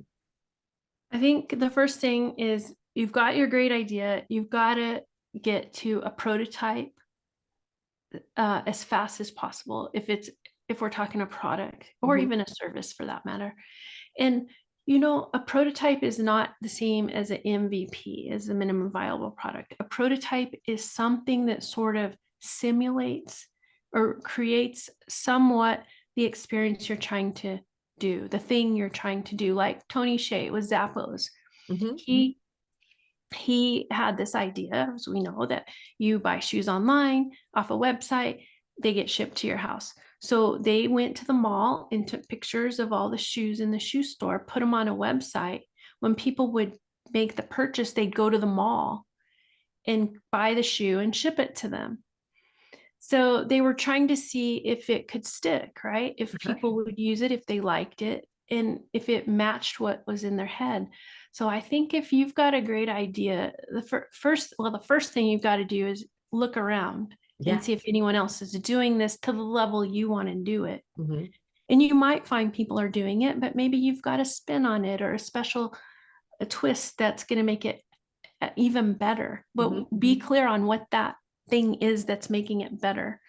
I think the first thing is you've got your great idea. You've got to get to a prototype as fast as possible. If we're talking a product or Mhm. even a service for that matter. And a prototype is not the same as an MVP, as a minimum viable product. A prototype is something that sort of simulates or creates somewhat the experience you're trying to do, the thing you're trying to do. Like Tony Hsieh with Zappos. Mhm. He had this idea, as we know, that you buy shoes online off a website, they get shipped to your house. So they went to the mall and took pictures of all the shoes in the shoe store, put them on a website. When people would make the purchase, they'd go to the mall and buy the shoe and ship it to them. So they were trying to see if it could stick, right? If Okay. people would use it, if they liked it, and if it matched what was in their head. So I think if you've got a great idea, the first thing you've got to do is look around and Yeah. see if anyone else is doing this to the level you want to do it. Mm-hmm. And you might find people are doing it, but maybe you've got a spin on it or a twist that's going to make it even better. But Mm-hmm. be clear on what that thing is that's making it better.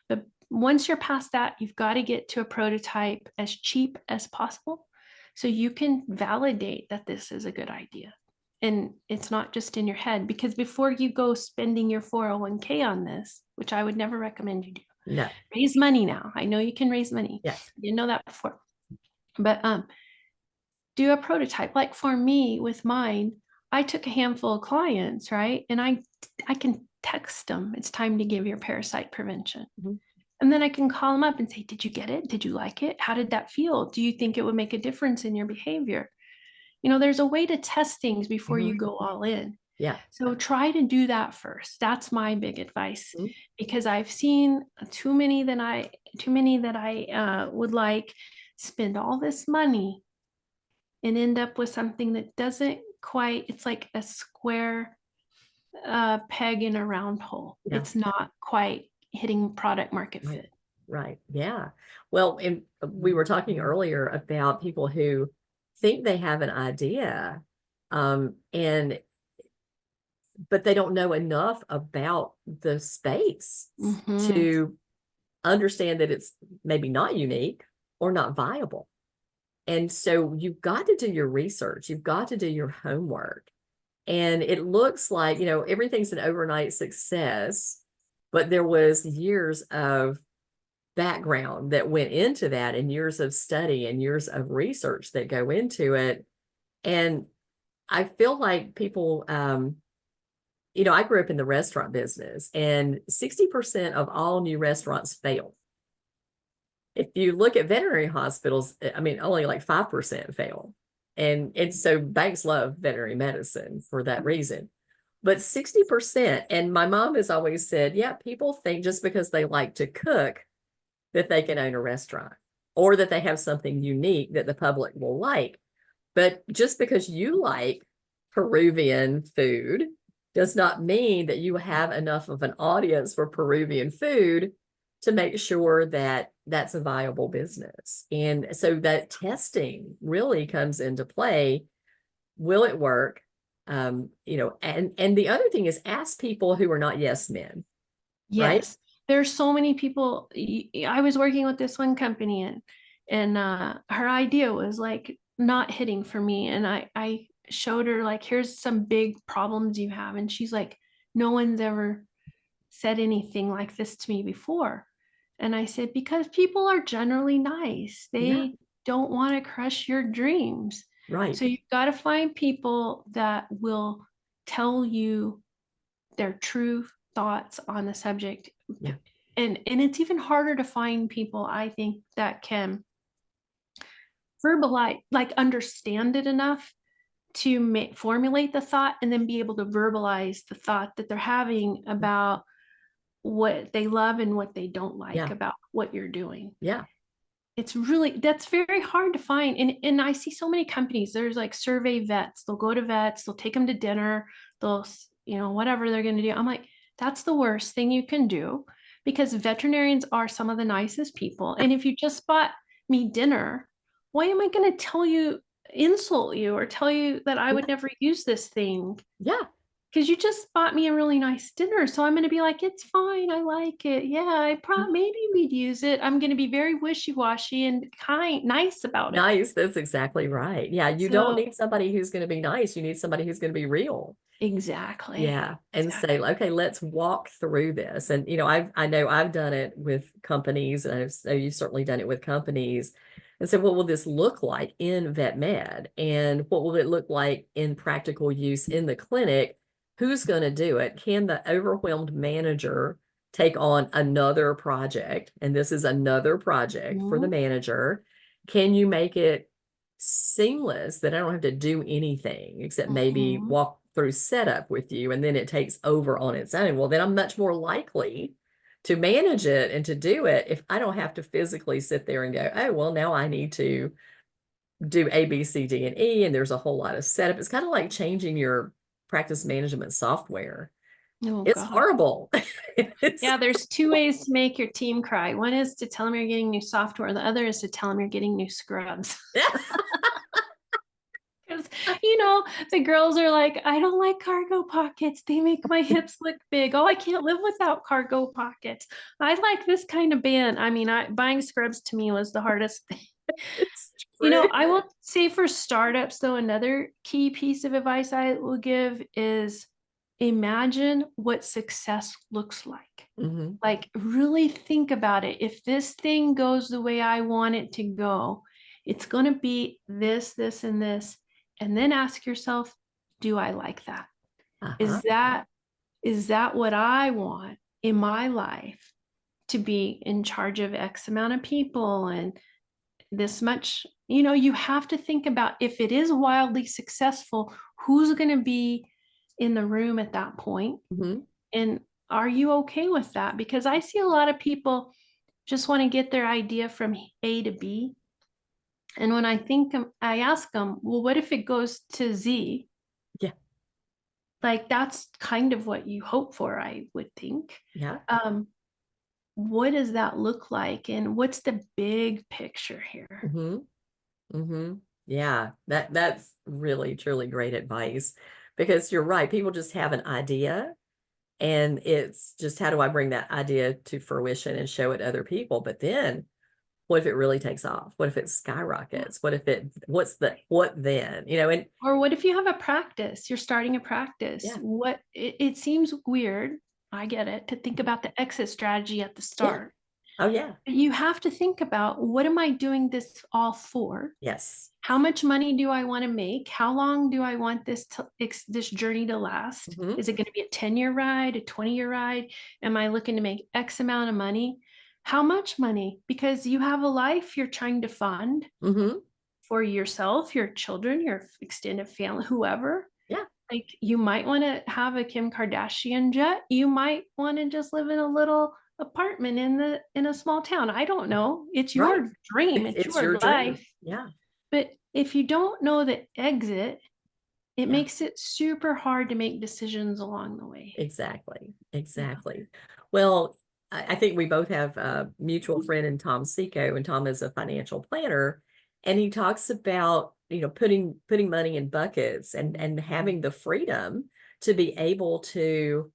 But once you're past that, you've got to get to a prototype as cheap as possible so you can validate that this is a good idea. And it's not just in your head, because before you go spending your 401k on this, which I would never recommend you do, No. raise money now. I know you can raise money. Yes. You know that before. But do a prototype. Like for me with mine, I took a handful of clients, right? And I can text them, it's time to give your parasite prevention. Mm-hmm. And then I can call them up and say, did you get it? Did you like it? How did that feel? Do you think it would make a difference in your behavior? You know, there's a way to test things before Mm-hmm. you go all in. Yeah. So try to do that first. That's my big advice, Mm-hmm. because I've seen too many that I would like spend all this money and end up with something that doesn't quite, it's like a square peg in a round hole. Yeah. It's not quite hitting product market Right. fit. Right. Yeah. Well, and we were talking earlier about people who think they have an idea, and but they don't know enough about the space Mm-hmm. to understand that it's maybe not unique or not viable. And so you've got to do your research. You've got to do your homework. And it looks like, everything's an overnight success, but there was years of background that went into that, and years of study and years of research that go into it. And I feel like people, I grew up in the restaurant business, and 60% of all new restaurants fail. If you look at veterinary hospitals, I mean, only like 5% fail. And so banks love veterinary medicine for that reason. But 60%, and my mom has always said, yeah, people think just because they like to cook that they can own a restaurant, or that they have something unique that the public will like. But just because you like Peruvian food does not mean that you have enough of an audience for Peruvian food to make sure that that's a viable business. And so that testing really comes into play. Will it work? And the other thing is, ask people who are not yes men, right? Yes. There's so many people. I was working with this one company, and her idea was like not hitting for me. And I showed her, like, here's some big problems you have. And she's like, no one's ever said anything like this to me before. And I said, because people are generally nice. Yeah, They don't want to crush your dreams. right. So you've got to find people that will tell you their true thoughts on the subject. Yeah. And it's even harder to find people, I think, that can verbalize, like understand it enough to formulate the thought, and then be able to verbalize the thought that they're having about what they love and what they don't like Yeah. about what you're doing. Yeah. That's very hard to find. And I see so many companies, there's like survey vets, they'll go to vets, they'll take them to dinner, they'll, whatever they're going to do. I'm like, that's the worst thing you can do, because veterinarians are some of the nicest people. And if you just bought me dinner, why am I going to insult you or tell you that I would never use this thing? Yeah. Because you just bought me a really nice dinner. So I'm going to be like, it's fine. I like it. Yeah, maybe we'd use it. I'm going to be very wishy-washy and nice about it. Nice. That's exactly right. Yeah. You don't So need somebody who's going to be nice. You need somebody who's going to be real. exactly. Yeah. And say, okay, let's walk through this. And, I know I've done it with companies, and you've certainly done it with companies. And so what will this look like in vet med? And what will it look like in practical use in the clinic? Who's going to do it? Can the overwhelmed manager take on another project? And this is another project for the manager. Can you make it seamless that I don't have to do anything except maybe walk through setup with you, and then it takes over on its own? Well, then I'm much more likely to manage it and to do it if I don't have to physically sit there and go, oh, well, now I need to do A, B, C, D, and E, and there's a whole lot of setup. It's kind of like changing your practice management software. Oh It's God. horrible. Yeah, there's two ways to make your team cry. One is to tell them you're getting new software. The other is to tell them you're getting new scrubs. Because, the girls are like, I don't like cargo pockets. They make my hips look big. Oh, I can't live without cargo pockets. I like this kind of band. I mean, buying scrubs to me was the hardest thing. It's true. I will say for startups, though, another key piece of advice I will give is imagine what success looks like. Mm-hmm. Like, really think about it. If this thing goes the way I want it to go, it's going to be this, this, and this. And then ask yourself, do I like that? Uh-huh. Is that what I want in my life, to be in charge of X amount of people and this much? You have to think about, if it is wildly successful, who's going to be in the room at that point? Mm-hmm. And are you okay with that? Because I see a lot of people just want to get their idea from A to B. And when I ask them, well, what if it goes to Z? Yeah. Like, that's kind of what you hope for, I would think. Yeah. What does that look like? And what's the big picture here? Mm-hmm. Mm-hmm. Yeah. That's really, truly great advice, because you're right. People just have an idea, and it's just, how do I bring that idea to fruition and show it to other people? But then what if it really takes off? What if it skyrockets? What then? And Or what if you have a practice? You're starting a practice. yeah, It seems weird. I get it, to think about the exit strategy at the yeah. start. Oh, yeah. But you have to think about, what am I doing this all for? Yes. How much money do I want to make? How long do I want this journey to last? Mm-hmm. Is it going to be a 10-year ride, a 20-year ride? Am I looking to make X amount of money? How much money? Because you have a life you're trying to fund Mm-hmm. for yourself, your children, your extended family, whoever. Yeah. Like, you might want to have a Kim Kardashian jet. You might want to just live in a little apartment in a small town. I don't know. It's Right. your dream. It's It's your your dream. life. Yeah. But if you don't know the exit, it Yeah. makes it super hard to make decisions along the way. Exactly. Yeah. Exactly. Well, I think we both have a mutual friend in Tom Seco, and Tom is a financial planner, and he talks about, putting money in buckets, and having the freedom to be able to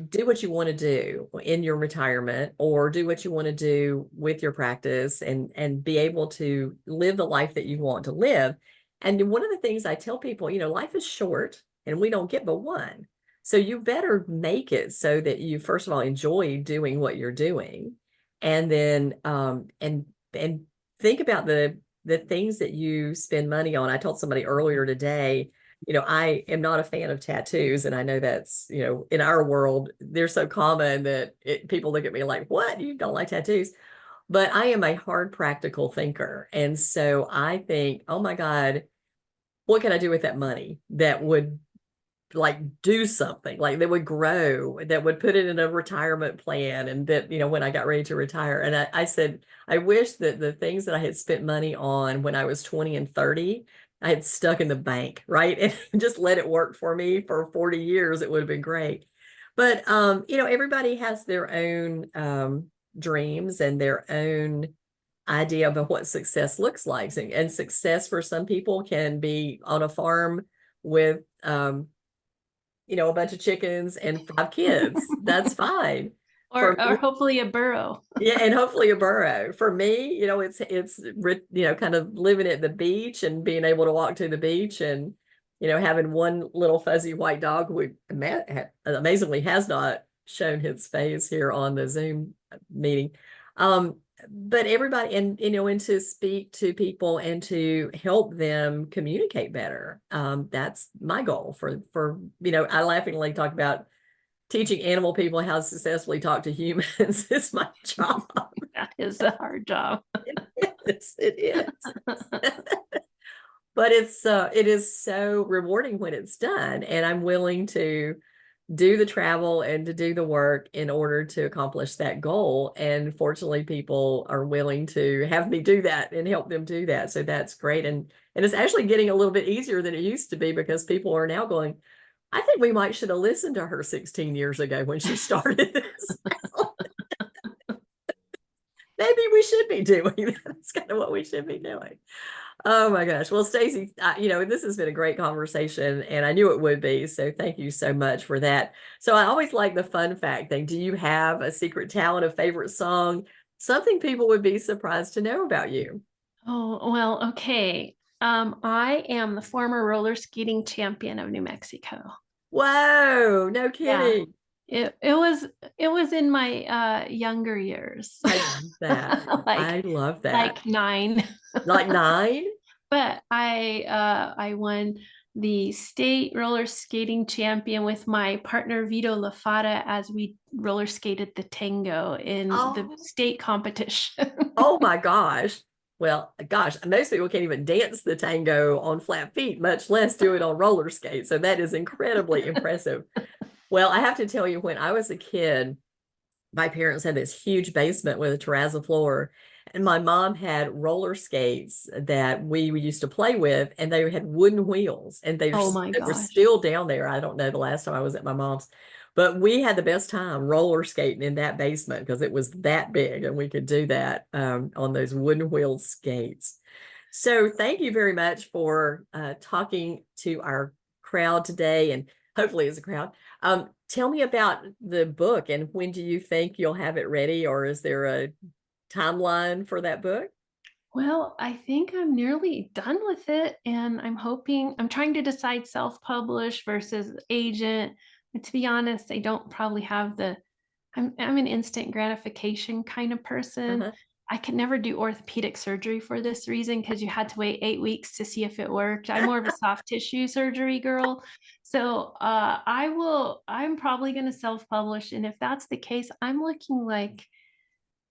do what you want to do in your retirement, or do what you want to do with your practice, and be able to live the life that you want to live. And one of the things I tell people, life is short and we don't get but one. So you better make it so that you, first of all, enjoy doing what you're doing. And then and think about the things that you spend money on. I told somebody earlier today, I am not a fan of tattoos. And I know that's, in our world, they're so common that people look at me like, what? You don't like tattoos? But I am a hard, practical thinker. And so I think, oh my God, what can I do with that money that would like do something, like that would grow, that would put it in a retirement plan, and that, when I got ready to retire. And I said, I wish that the things that I had spent money on when I was 20 and 30, I had stuck in the bank, right? And just let it work for me for 40 years. It would have been great. But everybody has their own dreams and their own idea of what success looks like. And success for some people can be on a farm with a bunch of chickens and 5 kids. That's fine. For Or me, hopefully a burrow. yeah, and hopefully a burrow. For me, it's kind of living at the beach and being able to walk to the beach, and having one little fuzzy white dog who amazingly has not shown his face here on the Zoom meeting. But everybody, and to speak to people and to help them communicate better. That's my goal for I laughingly talk about teaching animal people how to successfully talk to humans. Is my job. That is a hard job. It is. But it is so rewarding when it's done, and I'm willing to do the travel and to do the work in order to accomplish that goal. And fortunately, people are willing to have me do that and help them do that. So that's great. And it's actually getting a little bit easier than it used to be because people are now going, I think we might should have listened to her 16 years ago when she started this. Maybe we should be doing that. That's kind of what we should be doing. Oh my gosh. Well, Stacee, this has been a great conversation and I knew it would be. So thank you so much for that. So I always like the fun fact thing. Do you have a secret talent, a favorite song, something people would be surprised to know about you? Oh, well, okay. I am the former roller skating champion of New Mexico. Whoa, no Yeah. kidding. It was in my younger years. I love that. like I love that. like 9. Like 9? But I won the state roller skating champion with my partner Vito Lafata as we roller skated the tango in the Oh, state competition. oh my gosh. Well, gosh, most people can't even dance the tango on flat feet, much less do it on roller skates. So that is incredibly impressive. Well, I have to tell you, when I was a kid, my parents had this huge basement with a terrazzo floor, and my mom had roller skates that we used to play with, and they had wooden wheels, and Oh my they were gosh. still down there. I don't know the last time I was at my mom's, but we had the best time roller skating in that basement because it was that big, and we could do that on those wooden wheel skates. So thank you very much for talking to our crowd today, and hopefully it's a crowd. Tell me about the book and when do you think you'll have it ready, or is there a timeline for that book? Well, I think I'm nearly done with it, and I'm trying to decide self-publish versus agent. But to be honest, I don't probably have I'm an instant gratification kind of person. Uh-huh. I could never do orthopedic surgery for this reason because you had to wait 8 weeks to see if it worked. I'm more of a soft tissue surgery girl. So I'm probably going to self-publish. And if that's the case, I'm looking like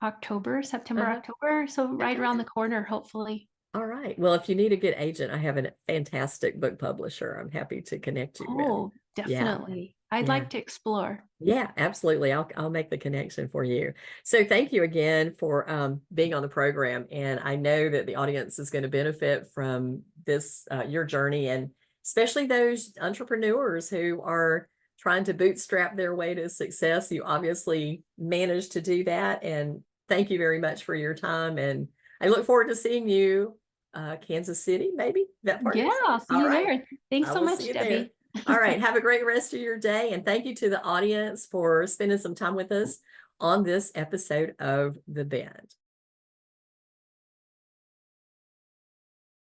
September, Uh-huh. October. So right Okay. around the corner, hopefully. All right. Well, if you need a good agent, I have a fantastic book publisher I'm happy to connect you with. Oh, Yeah. definitely. I'd Yeah. like to explore. Yeah, absolutely. I'll make the connection for you. So thank you again for being on the program. And I know that the audience is going to benefit from this your journey, and especially those entrepreneurs who are trying to bootstrap their way to success. You obviously managed to do that. And thank you very much for your time. And I look forward to seeing you Kansas City, maybe that Yeah, partners. I'll see All you right. there. Thanks I so will see much, you there. Debbie. All right. Have a great rest of your day. And thank you to the audience for spending some time with us on this episode of The Bend.